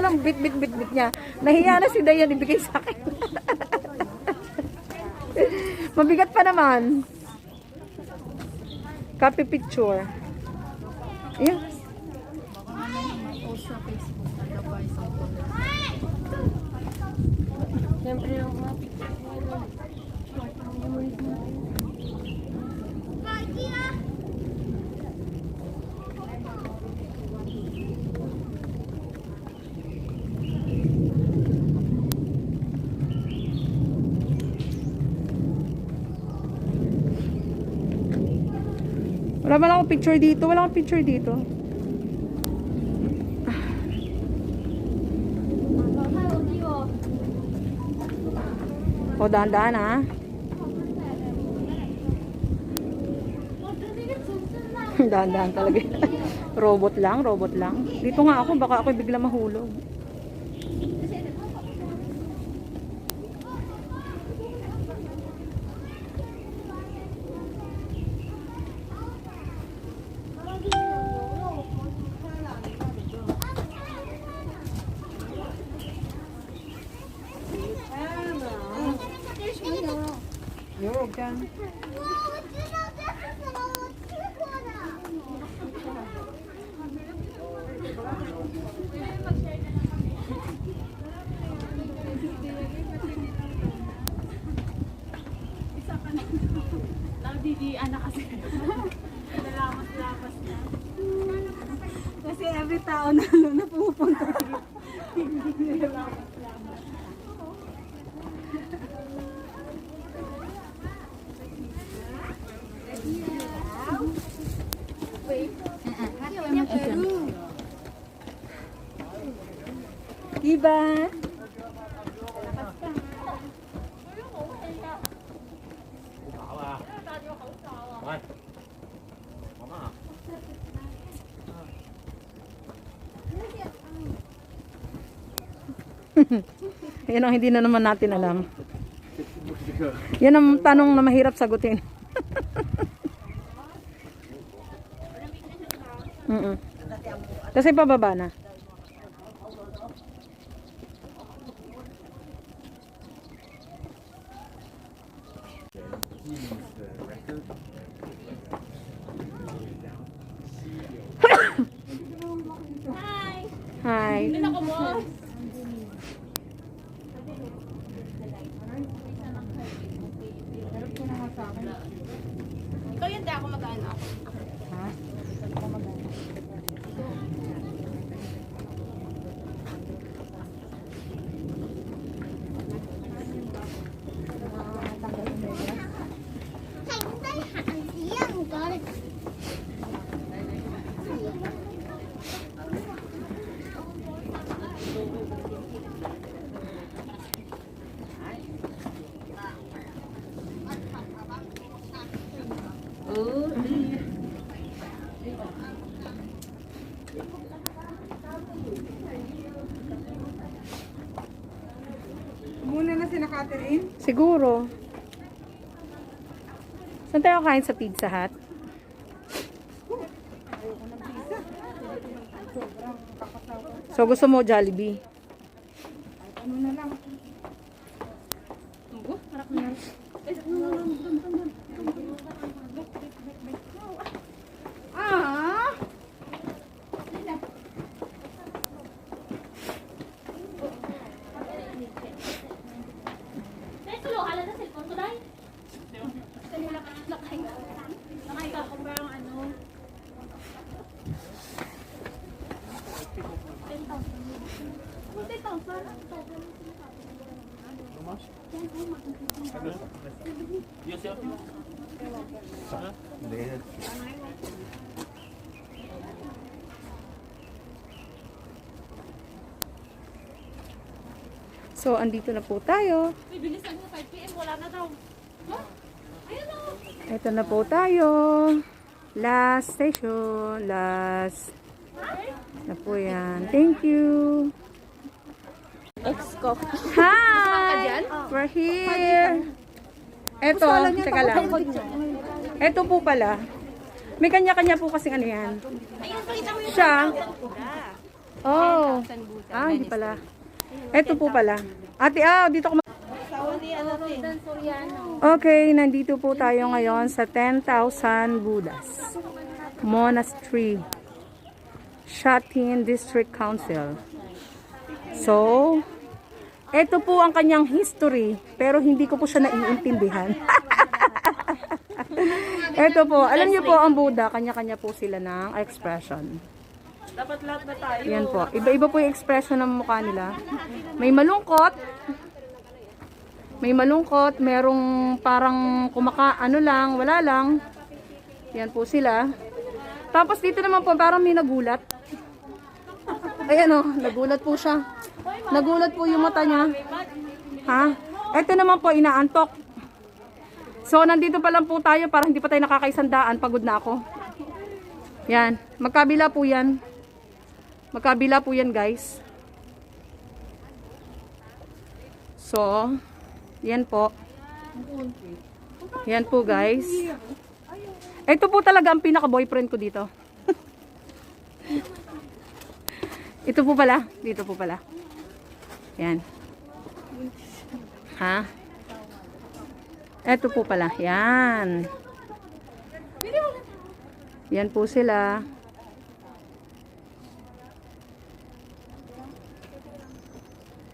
ng bit niya. Nahiya na si Dayan, ibigay sa akin. Mabigat pa naman. Copy picture. Ayan. Siyempre yung mga Wala ba akong picture dito? Wala akong picture dito. O, dahan-dahan ha. Dahan-dahan talaga. Robot lang, robot lang. Dito nga ako, baka ako bigla mahulog. Yo, kan. Nadidian na kasi. Nalamas-lamas na. Kasi every tao na pupunta dito. Hindi nalamas-lamas. Diba? Yan ang hindi na naman natin alam. Yan ang tanong na mahirap sagutin. Kasi pababa na. Hi. Hindi na ko mo. Ikaw yun, di ako mag-ano. Ha? Muna na si Catherine? Siguro. Saan tayo kain sa Pizza Hut? So gusto mo Jollibee? Ano na lang? Ah! So andito na po tayo. Bilisan mo 5 PM, wala na daw. Ayun o. Ito na po tayo. Last station. Last. Na po yan. Thank you. Ex-ko. Hi! We're here. Eto, teka lang. Eto po pala. May kanya-kanya po kasing ano yan. Ayun, pakita mo yung Siya. Oh. 10,000 Buddha. Ah, hindi pala. Ito po pala. Ate, dito ko Dan Soriano. Okay, nandito po tayo ngayon sa 10,000 Buddhas Monastery, Shatin District Council. So, ito po ang kanyang history, pero hindi ko po siya naiintindihan. Ito po, alam niyo po ang Buddha, kanya-kanya po sila ng expression. Dapat lahat na tayo. Yan po, iba-iba po yung expression ng mukha nila. May malungkot, merong parang wala lang. Yan po sila. Tapos dito naman po, parang may nagulat. Ayan o, nagulat po siya. Nagulat po yung mata niya. Ha? Ito naman po, inaantok. So, nandito pa lang po tayo para hindi pa tayo nakakaisandaan. Pagod na ako. Yan. Magkabila po yan. Magkabila po yan, guys. So, yan po. Yan po, guys. Ito po talaga ang pinaka-boyfriend ko dito. Ito po pala. Dito po pala. Yan. Ha? Ito po pala. Yan. Yan po sila.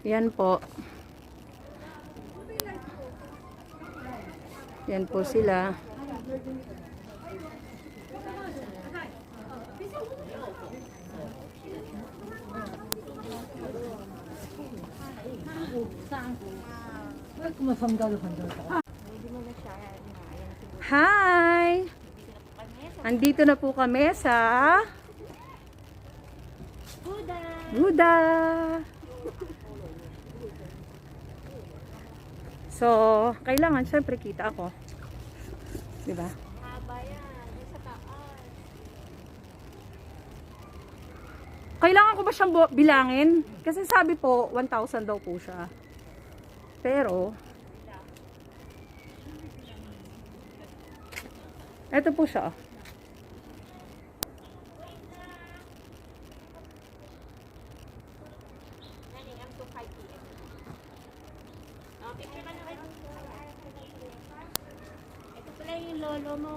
Yan po. Yan po sila. Hi! Andito na po kami sa Buddha. So, kailangan syempre kita ako. 'Di ba? Kailangan ko ba siyang bilangin? Kasi sabi po 1,000 daw po siya. Pero eto po siya. Ito pala yung lolo mo.